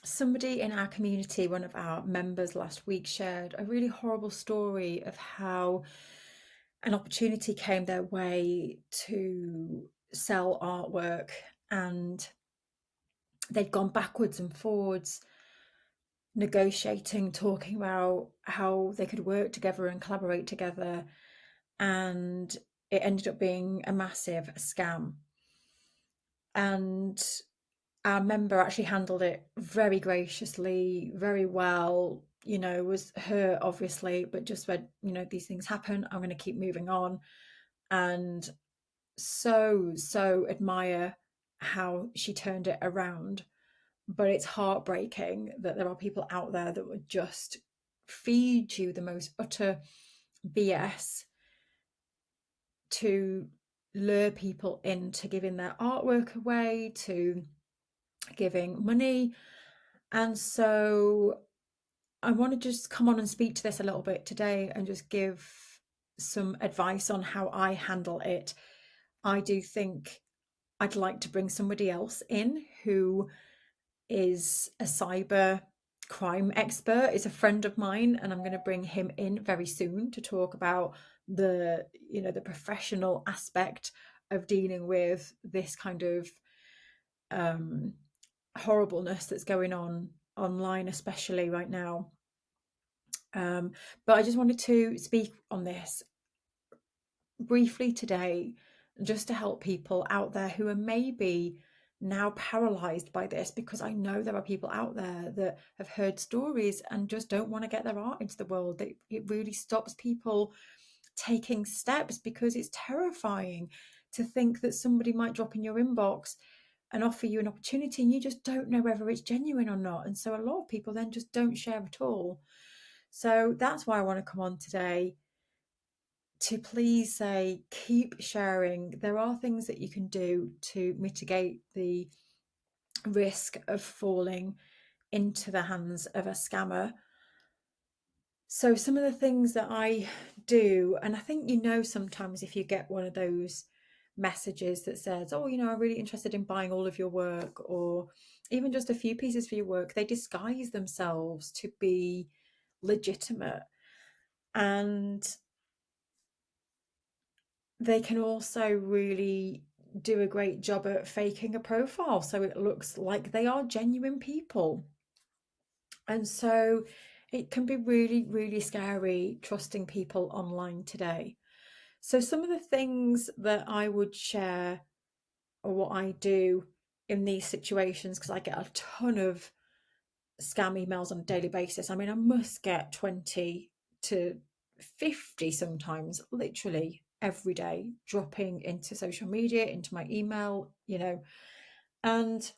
Somebody in our community, one of our members last week, shared a really horrible story of how an opportunity came their way to sell artwork, and they'd gone backwards and forwards negotiating, talking about how they could work together and collaborate together, and it ended up being a massive scam. And our member actually handled it very graciously, very well. Was hurt, obviously, but just said, these things happen. I'm going to keep moving on. And so admire how she turned it around. But it's heartbreaking that there are people out there that would just feed you the most utter BS to lure people into giving their artwork away, to giving money. And so I want to just come on and speak to this a little bit today and just give some advice on how I handle it. I do think I'd like to bring somebody else in who is a cyber crime expert, is a friend of mine, and I'm going to bring him in very soon to talk about the professional aspect of dealing with this kind of um horribleness that's going on online, especially right now. But I just wanted to speak on this briefly today, just to help people out there who are maybe now paralyzed by this, because I know there are people out there that have heard stories and just don't want to get their art into the world. It really stops people taking steps, because it's terrifying to think that somebody might drop in your inbox and offer you an opportunity and you just don't know whether it's genuine or not. And so a lot of people then just don't share at all. So that's why I want to come on today to please say, keep sharing. There are things that you can do to mitigate the risk of falling into the hands of a scammer. So, some of the things that I do, and I think sometimes if you get one of those messages that says, oh, I'm really interested in buying all of your work, or even just a few pieces for your work, they disguise themselves to be legitimate. And they can also really do a great job at faking a profile so it looks like they are genuine people. And so it can be really, really scary trusting people online today. So, some of the things that I would share, or what I do in these situations, because I get a ton of scam emails on a daily basis. I mean, I must get 20 to 50 sometimes, literally every day, dropping into social media, into my email. And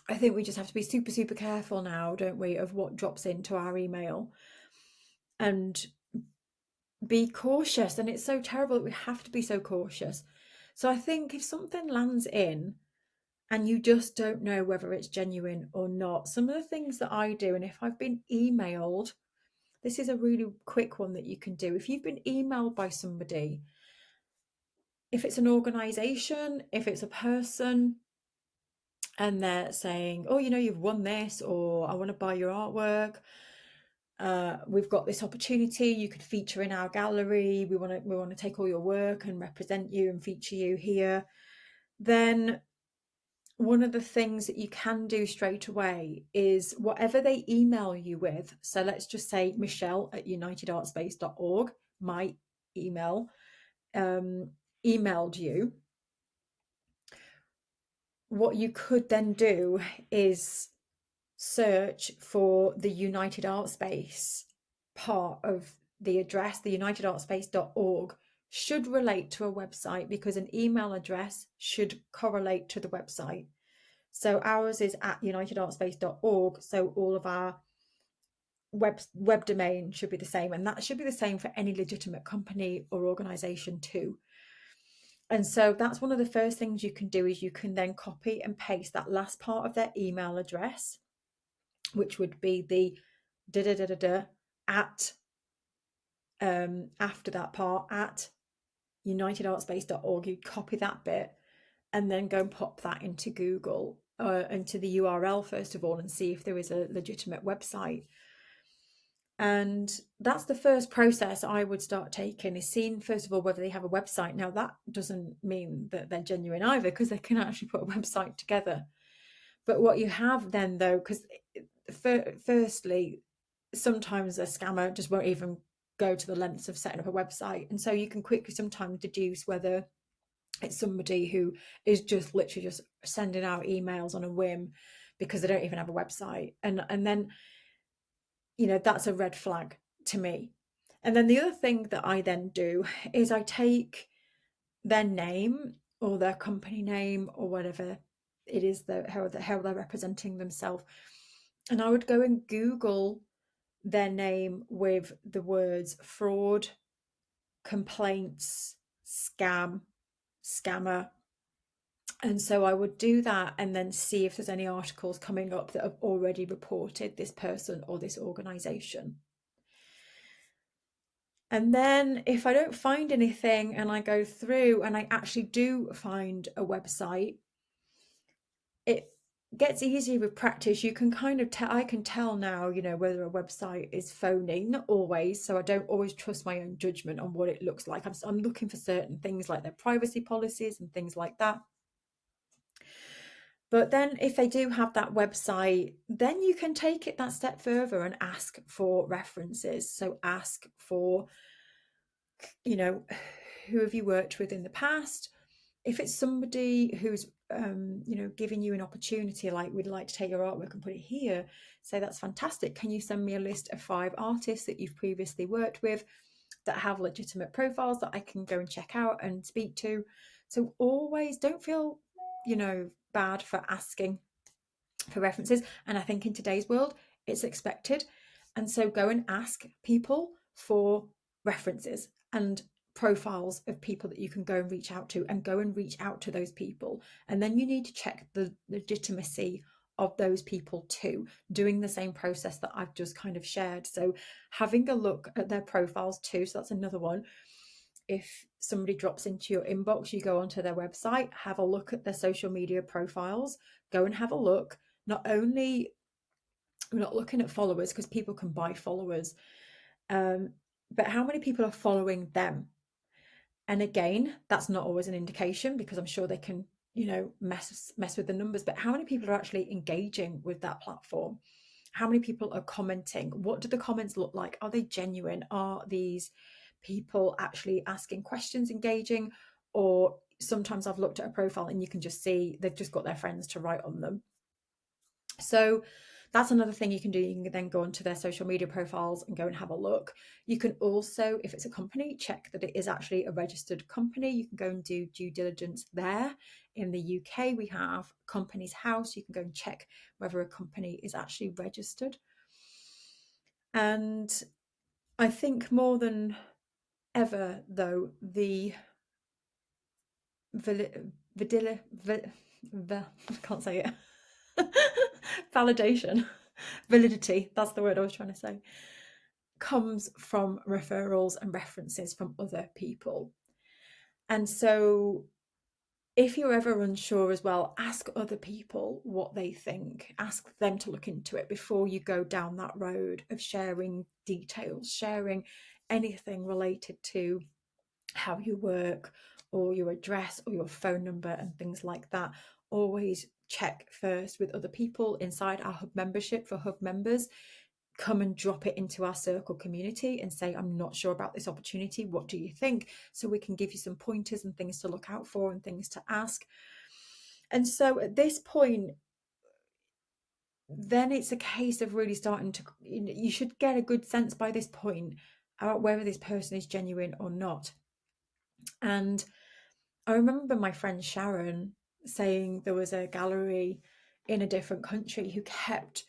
I think we just have to be super, super careful now, don't we, of what drops into our email, and be cautious. And it's so terrible that we have to be so cautious. So I think if something lands in and you just don't know whether it's genuine or not, some of the things that I do, and if I've been emailed, this is a really quick one that you can do. If you've been emailed by somebody, if it's an organization, if it's a person, and they're saying, oh, you've won this, or I want to buy your artwork, we've got this opportunity, you could feature in our gallery, we want to take all your work and represent you and feature you here, then one of the things that you can do straight away is whatever they email you with. So let's just say michelle@unitedartspace.org, my email, emailed you. What you could then do is search for the United Art Space part of the address. The unitedartspace.org should relate to a website, because an email address should correlate to the website. So ours is at unitedartspace.org. So all of our web domain should be the same, and that should be the same for any legitimate company or organization too. And so that's one of the first things you can do, is you can then copy and paste that last part of their email address, which would be the da da da da da at after that part at unitedartspace.org. You copy that bit and then go and pop that into Google. into the URL first of all and see if there is a legitimate website. And that's the first process I would start taking, is seeing first of all whether they have a website. Now that doesn't mean that they're genuine either, because they can actually put a website together. But what you have then though, because firstly, sometimes a scammer just won't even go to the lengths of setting up a website, and so you can quickly sometimes deduce whether it's somebody who is just literally just sending out emails on a whim because they don't even have a website. And then, that's a red flag to me. And then the other thing that I then do is I take their name or their company name or whatever it is, how they're representing themselves, and I would go and Google their name with the words fraud, complaints, scam, scammer. And so I would do that and then see if there's any articles coming up that have already reported this person or this organization. And then if I don't find anything and I go through and I actually do find a website, it gets easier with practice. You can kind of tell, I can tell now, whether a website is phony, not always. So I don't always trust my own judgment on what it looks like. I'm looking for certain things like their privacy policies and things like that. But then if they do have that website, then you can take it that step further and ask for references. So ask for, who have you worked with in the past? If it's somebody who's, giving you an opportunity, like we'd like to take your artwork and put it here, say that's fantastic. Can you send me a list of 5 artists that you've previously worked with that have legitimate profiles that I can go and check out and speak to? So always don't feel, bad for asking for references. And I think in today's world, it's expected. And so go and ask people for references and profiles of people that you can go and reach out to, and go and reach out to those people. And then you need to check the legitimacy of those people too, doing the same process that I've just kind of shared. So having a look at their profiles too. So that's another one. If somebody drops into your inbox, you go onto their website, have a look at their social media profiles, go and have a look. Not only, we're not looking at followers because people can buy followers, but how many people are following them? And again, that's not always an indication, because I'm sure they can, mess with the numbers, but how many people are actually engaging with that platform? How many people are commenting? What do the comments look like? Are they genuine? Are these people actually asking questions, engaging? Or sometimes I've looked at a profile and you can just see they've just got their friends to write on them. So that's another thing you can do. You can then go onto their social media profiles and go and have a look. You can also, if it's a company, check that it is actually a registered company. You can go and do due diligence there. In the UK, we have Companies House. You can go and check whether a company is actually registered. And I think more than ever, though, the I can't say it. Validation, validity, that's the word I was trying to say, comes from referrals and references from other people. And so if you're ever unsure as well, ask other people what they think. Ask them to look into it before you go down that road of sharing details, sharing anything related to how you work or your address or your phone number and things like that. Always check first with other people inside our hub membership. For hub members, come and drop it into our circle community and say, I'm not sure about this opportunity, what do you think? So we can give you some pointers and things to look out for and things to ask. And so at this point, then it's a case of really starting to, you should get a good sense by this point about whether this person is genuine or not. And I remember my friend Sharon saying there was a gallery in a different country who kept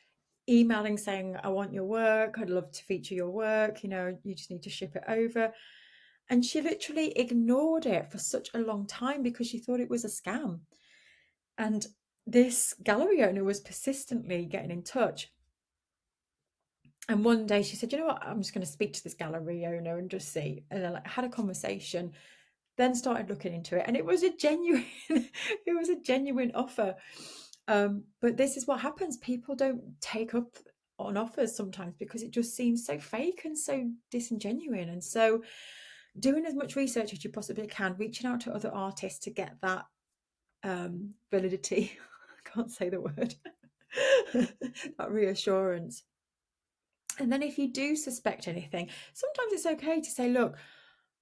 emailing saying, I want your work, I'd love to feature your work, you just need to ship it over. And she literally ignored it for such a long time because she thought it was a scam. And this gallery owner was persistently getting in touch. And one day she said, you know what, I'm just going to speak to this gallery owner and just see. And then had a conversation, then started looking into it, and it was a genuine it was a genuine offer. But this is what happens. People don't take up on offers sometimes because it just seems so fake and so disingenuine. And so doing as much research as you possibly can, reaching out to other artists to get that validity. I can't say the word. That reassurance. And then if you do suspect anything, sometimes it's okay to say, look,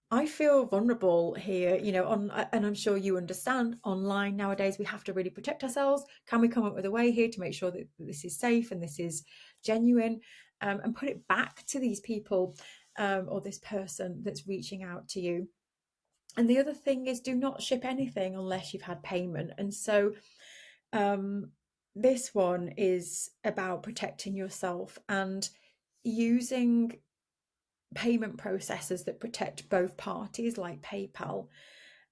I feel vulnerable here, and I'm sure you understand online nowadays, we have to really protect ourselves. Can we come up with a way here to make sure that this is safe and this is genuine, and put it back to these people, or this person that's reaching out to you? And the other thing is, do not ship anything unless you've had payment. And so, um, this one is about protecting yourself and using payment processors that protect both parties, like PayPal,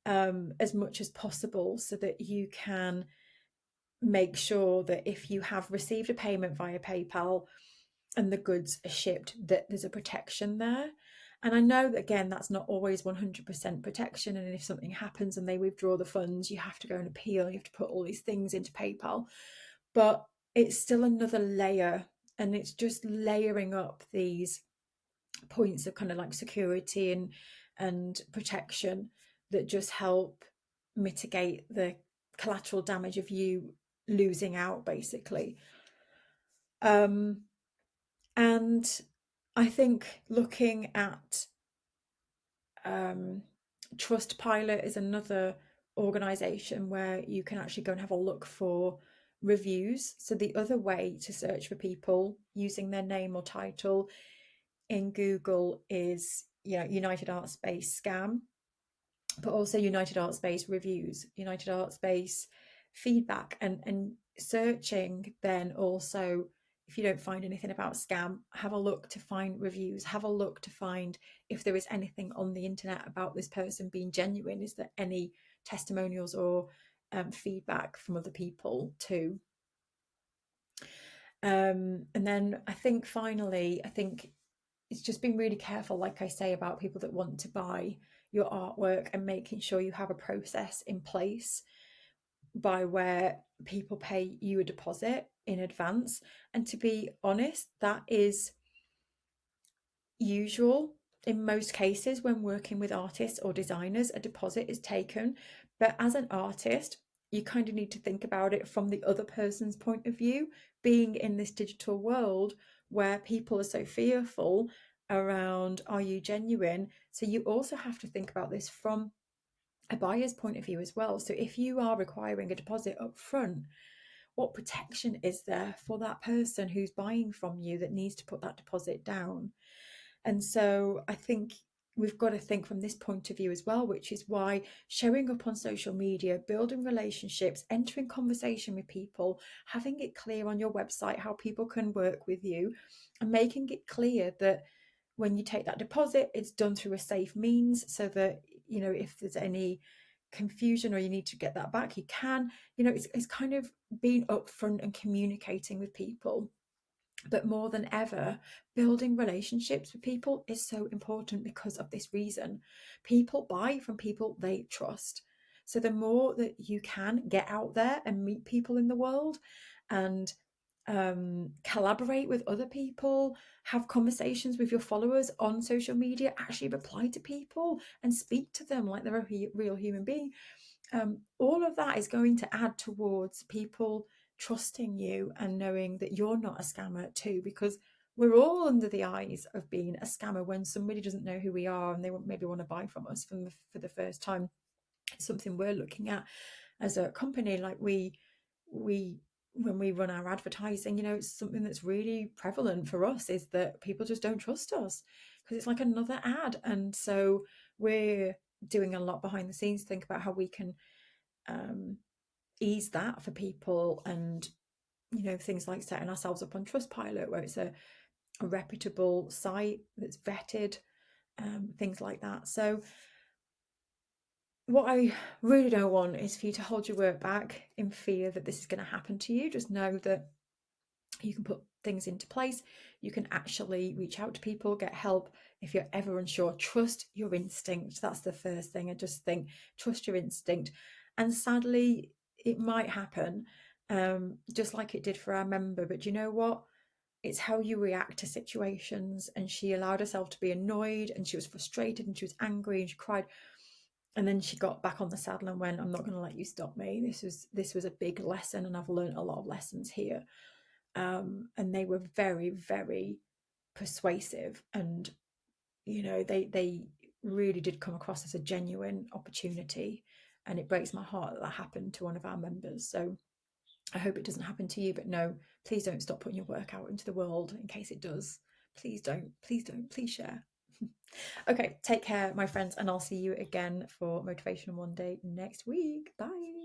as much as possible, so that you can make sure that if you have received a payment via PayPal and the goods are shipped, that there's a protection there. And I know that, again, that's not always 100% protection. And if something happens and they withdraw the funds, you have to go and appeal. You have to put all these things into PayPal. But it's still another layer, and it's just layering up these points of kind of like security and protection that just help mitigate the collateral damage of you losing out, basically. um and I think looking at Trustpilot is another organization where you can actually go and have a look for reviews. So the other way to search for people using their name or title in Google is, United Art Space scam, but also United Art Space reviews, United Art Space feedback, and searching. Then also, if you don't find anything about scam, have a look to find reviews, have a look to find if there is anything on the internet about this person being genuine. Is there any testimonials or feedback from other people too? And then I think finally, it's just being really careful, like I say, about people that want to buy your artwork, and making sure you have a process in place by where people pay you a deposit in advance. And to be honest, that is usual in most cases when working with artists or designers. A deposit is taken, but as an artist, you kind of need to think about it from the other person's point of view, being in this digital world where people are so fearful around, are you genuine? So you also have to think about this from a buyer's point of view as well. So if you are requiring a deposit up front, what protection is there for that person who's buying from you that needs to put that deposit down? And so I think we've got to think from this point of view as well, which is why showing up on social media, building relationships, entering conversation with people, having it clear on your website how people can work with you, and making it clear that when you take that deposit, it's done through a safe means, so that, if there's any confusion or you need to get that back, you can. It's kind of being upfront and communicating with people. But more than ever, building relationships with people is so important because of this reason. People buy from people they trust. So the more that you can get out there and meet people in the world, and collaborate with other people, have conversations with your followers on social media, actually reply to people and speak to them like they're a real human being. All of that is going to add towards people trusting you and knowing that you're not a scammer too, because we're all under the eyes of being a scammer when somebody doesn't know who we are and they maybe want to buy from us for the first time. It's something we're looking at as a company. Like we when we run our advertising, it's something that's really prevalent for us, is that people just don't trust us because it's like another ad. And so we're doing a lot behind the scenes to think about how we can ease that for people. And things like setting ourselves up on Trustpilot, where it's a reputable site that's vetted, things like that. So what I really don't want is for you to hold your work back in fear that this is going to happen to you. Just know that you can put things into place. You can actually reach out to people, get help. If you're ever unsure, trust your instinct. That's the first thing. I just think, trust your instinct. And sadly, it might happen. just like it did for our member. But you know what? It's how you react to situations. And she allowed herself to be annoyed, and she was frustrated, and she was angry, and she cried. And then she got back on the saddle and went, I'm not going to let you stop me. This was a big lesson, and I've learned a lot of lessons here. And they were very, very persuasive, and they really did come across as a genuine opportunity. And it breaks my heart that that happened to one of our members. So I hope it doesn't happen to you, but no, please don't stop putting your work out into the world in case it does. Please don't, please don't, please share. Okay, take care, my friends, and I'll see you again for Motivational Monday next week. Bye.